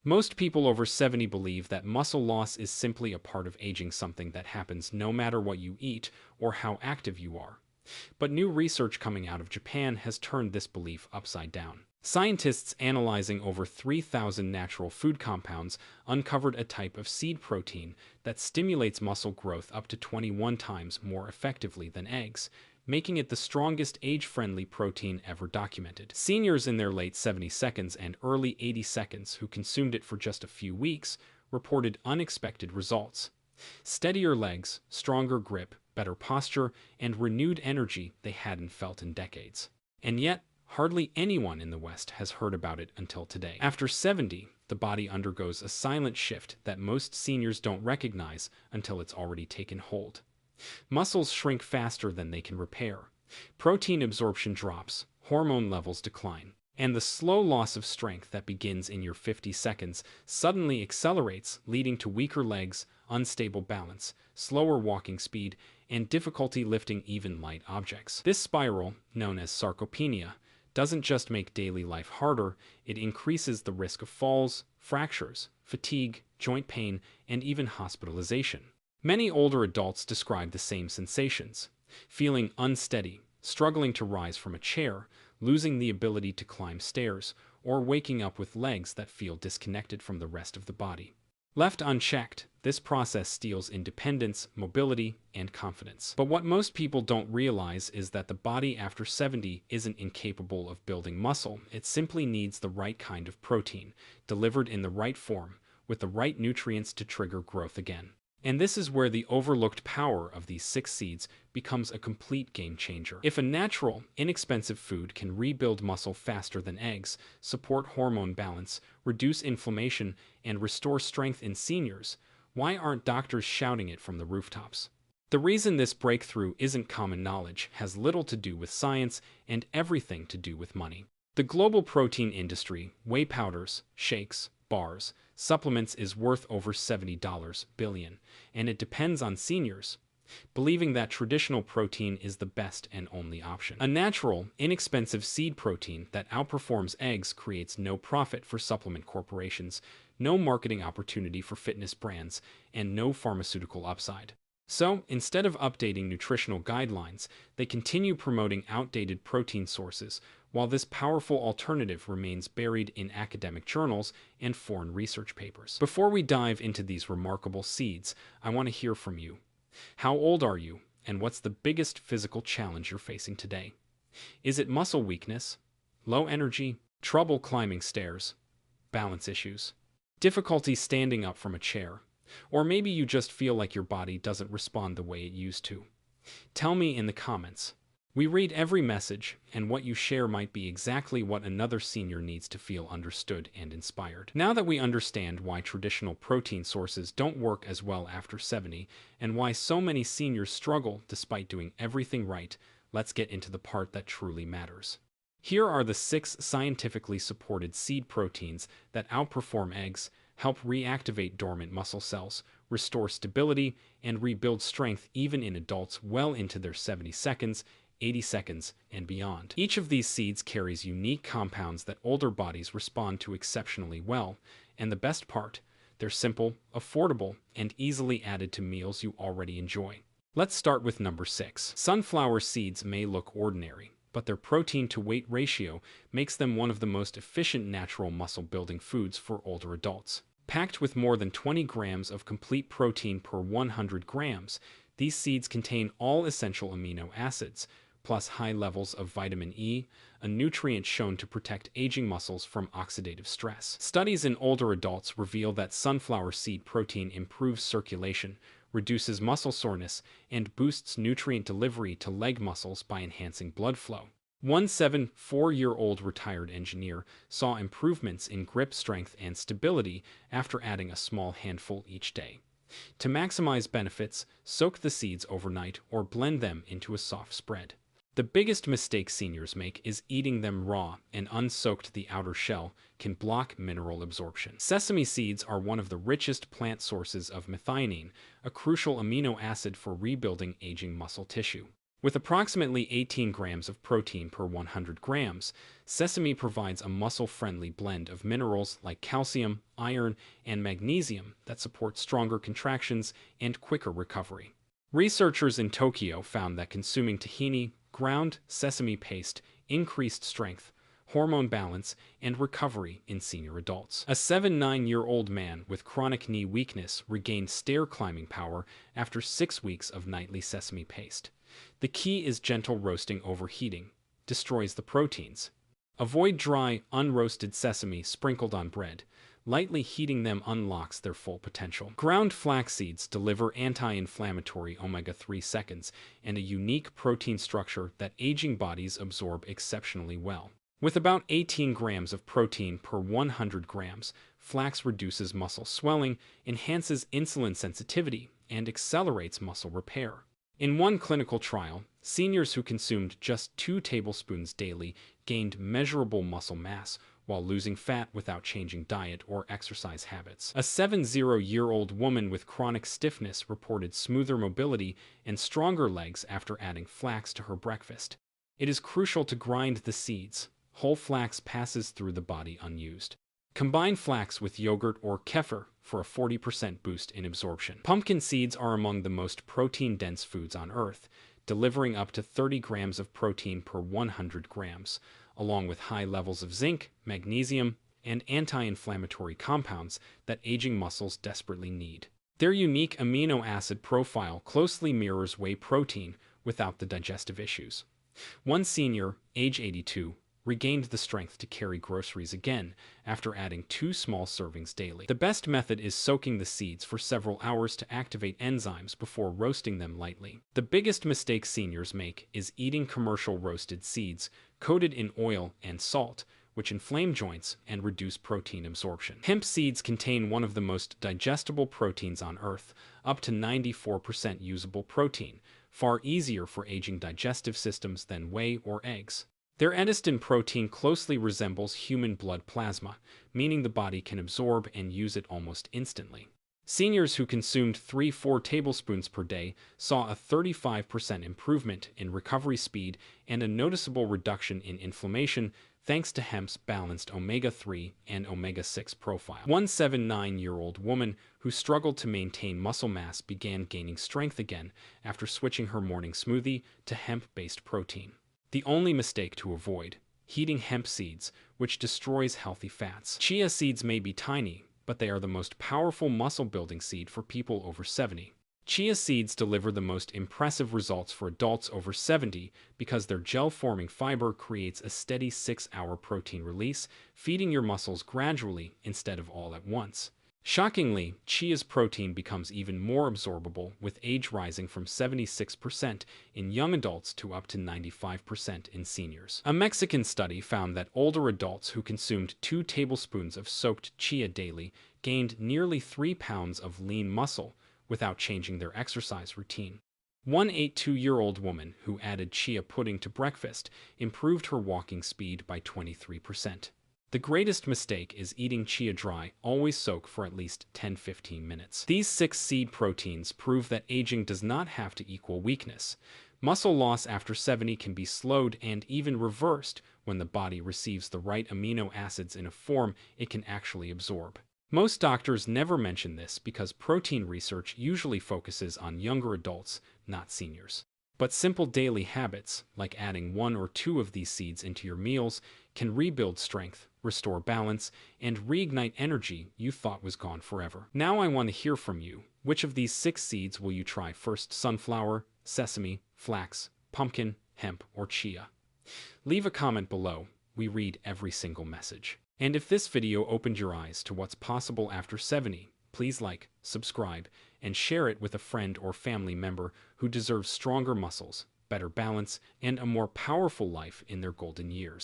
Most people over 70 believe that muscle loss is simply a part of aging, something that happens no matter what you eat or how active you are. But new research coming out of Japan has turned this belief upside down. Scientists analyzing over 3,000 natural food compounds uncovered a type of seed protein that stimulates muscle growth up to 21 times more effectively than eggs, making it the strongest age-friendly protein ever documented. Seniors in their late 70 seconds and early 80 seconds who consumed it for just a few weeks reported unexpected results. Steadier legs, stronger grip, better posture, and renewed energy they hadn't felt in decades. And yet, hardly anyone in the West has heard about it until today. After 70, the body undergoes a silent shift that most seniors don't recognize until it's already taken hold. Muscles shrink faster than they can repair. Protein absorption drops, hormone levels decline, and the slow loss of strength that begins in your 50 seconds suddenly accelerates, leading to weaker legs, unstable balance, slower walking speed, and difficulty lifting even light objects. This spiral, known as sarcopenia, doesn't just make daily life harder, it increases the risk of falls, fractures, fatigue, joint pain, and even hospitalization. Many older adults describe the same sensations: feeling unsteady, struggling to rise from a chair, losing the ability to climb stairs, or waking up with legs that feel disconnected from the rest of the body. Left unchecked, this process steals independence, mobility, and confidence. But what most people don't realize is that the body after 70 isn't incapable of building muscle. It simply needs the right kind of protein, delivered in the right form, with the right nutrients to trigger growth again. And this is where the overlooked power of these 6 seeds becomes a complete game changer. If a natural, inexpensive food can rebuild muscle faster than eggs, support hormone balance, reduce inflammation, and restore strength in seniors, why aren't doctors shouting it from the rooftops? The reason this breakthrough isn't common knowledge has little to do with science and everything to do with money. The global protein industry, whey powders, shakes, bars, supplements is worth over $70 billion, and it depends on seniors believing that traditional protein is the best and only option. A natural, inexpensive seed protein that outperforms eggs creates no profit for supplement corporations, no marketing opportunity for fitness brands, and no pharmaceutical upside. So, instead of updating nutritional guidelines, they continue promoting outdated protein sources, while this powerful alternative remains buried in academic journals and foreign research papers. Before we dive into these remarkable seeds, I want to hear from you. How old are you, and what's the biggest physical challenge you're facing today? Is it muscle weakness, low energy, trouble climbing stairs, balance issues, difficulty standing up from a chair, or maybe you just feel like your body doesn't respond the way it used to? Tell me in the comments. We read every message, and what you share might be exactly what another senior needs to feel understood and inspired. Now that we understand why traditional protein sources don't work as well after 70, and why so many seniors struggle despite doing everything right, let's get into the part that truly matters. Here are the 6 scientifically supported seed proteins that outperform eggs, help reactivate dormant muscle cells, restore stability, and rebuild strength even in adults well into their 70 seconds, 80 seconds, and beyond. Each of these seeds carries unique compounds that older bodies respond to exceptionally well, and the best part, they're simple, affordable, and easily added to meals you already enjoy. Let's start with number 6. Sunflower seeds may look ordinary, but their protein-to-weight ratio makes them one of the most efficient natural muscle-building foods for older adults. Packed with more than 20 grams of complete protein per 100 grams, these seeds contain all essential amino acids, plus high levels of vitamin E, a nutrient shown to protect aging muscles from oxidative stress. Studies in older adults reveal that sunflower seed protein improves circulation, reduces muscle soreness, and boosts nutrient delivery to leg muscles by enhancing blood flow. One 74-year-old retired engineer saw improvements in grip strength and stability after adding a small handful each day. To maximize benefits, soak the seeds overnight or blend them into a soft spread. The biggest mistake seniors make is eating them raw, and unsoaked. The outer shell can block mineral absorption. Sesame seeds are one of the richest plant sources of methionine, a crucial amino acid for rebuilding aging muscle tissue. With approximately 18 grams of protein per 100 grams, sesame provides a muscle-friendly blend of minerals like calcium, iron, and magnesium that support stronger contractions and quicker recovery. Researchers in Tokyo found that consuming tahini, ground sesame paste, increased strength, hormone balance, and recovery in senior adults. A 79-year-old man with chronic knee weakness regained stair climbing power after 6 weeks of nightly sesame paste. The key is gentle roasting. Overheating destroys the proteins. Avoid dry, unroasted sesame sprinkled on bread. Lightly heating them unlocks their full potential. Ground flax seeds deliver anti-inflammatory omega-3 seconds and a unique protein structure that aging bodies absorb exceptionally well. With about 18 grams of protein per 100 grams, flax reduces muscle swelling, enhances insulin sensitivity, and accelerates muscle repair. In one clinical trial, seniors who consumed just 2 tablespoons daily gained measurable muscle mass while losing fat without changing diet or exercise habits. A 70-year-old woman with chronic stiffness reported smoother mobility and stronger legs after adding flax to her breakfast. It is crucial to grind the seeds. Whole flax passes through the body unused. Combine flax with yogurt or kefir for a 40% boost in absorption. Pumpkin seeds are among the most protein-dense foods on Earth, delivering up to 30 grams of protein per 100 grams, along with high levels of zinc, magnesium, and anti-inflammatory compounds that aging muscles desperately need. Their unique amino acid profile closely mirrors whey protein without the digestive issues. One senior, age 82, regained the strength to carry groceries again after adding 2 small servings daily. The best method is soaking the seeds for several hours to activate enzymes before roasting them lightly. The biggest mistake seniors make is eating commercial roasted seeds coated in oil and salt, which inflame joints and reduce protein absorption. Hemp seeds contain one of the most digestible proteins on Earth, up to 94% usable protein, far easier for aging digestive systems than whey or eggs. Their edestin protein closely resembles human blood plasma, meaning the body can absorb and use it almost instantly. Seniors who consumed 3-4 tablespoons per day saw a 35% improvement in recovery speed and a noticeable reduction in inflammation thanks to hemp's balanced omega-3 and omega-6 profile. One 79-year-old woman who struggled to maintain muscle mass began gaining strength again after switching her morning smoothie to hemp-based protein. The only mistake to avoid: heating hemp seeds, which destroys healthy fats. Chia seeds may be tiny, but they are the most powerful muscle-building seed for people over 70. Chia seeds deliver the most impressive results for adults over 70 because their gel-forming fiber creates a steady 6-hour protein release, feeding your muscles gradually instead of all at once. Shockingly, chia's protein becomes even more absorbable, with age rising from 76% in young adults to up to 95% in seniors. A Mexican study found that older adults who consumed 2 tablespoons of soaked chia daily gained nearly 3 pounds of lean muscle without changing their exercise routine. One 82-year-old woman who added chia pudding to breakfast improved her walking speed by 23%. The greatest mistake is eating chia dry. Always soak for at least 10-15 minutes. These 6 seed proteins prove that aging does not have to equal weakness. Muscle loss after 70 can be slowed and even reversed when the body receives the right amino acids in a form it can actually absorb. Most doctors never mention this because protein research usually focuses on younger adults, not seniors. But simple daily habits, like adding 1 or 2 of these seeds into your meals, can rebuild strength, restore balance, and reignite energy you thought was gone forever. Now I want to hear from you. Which of these 6 seeds will you try first? Sunflower, sesame, flax, pumpkin, hemp, or chia? Leave a comment below. We read every single message. And if this video opened your eyes to what's possible after 70, please like, subscribe, and share it with a friend or family member who deserves stronger muscles, better balance, and a more powerful life in their golden years.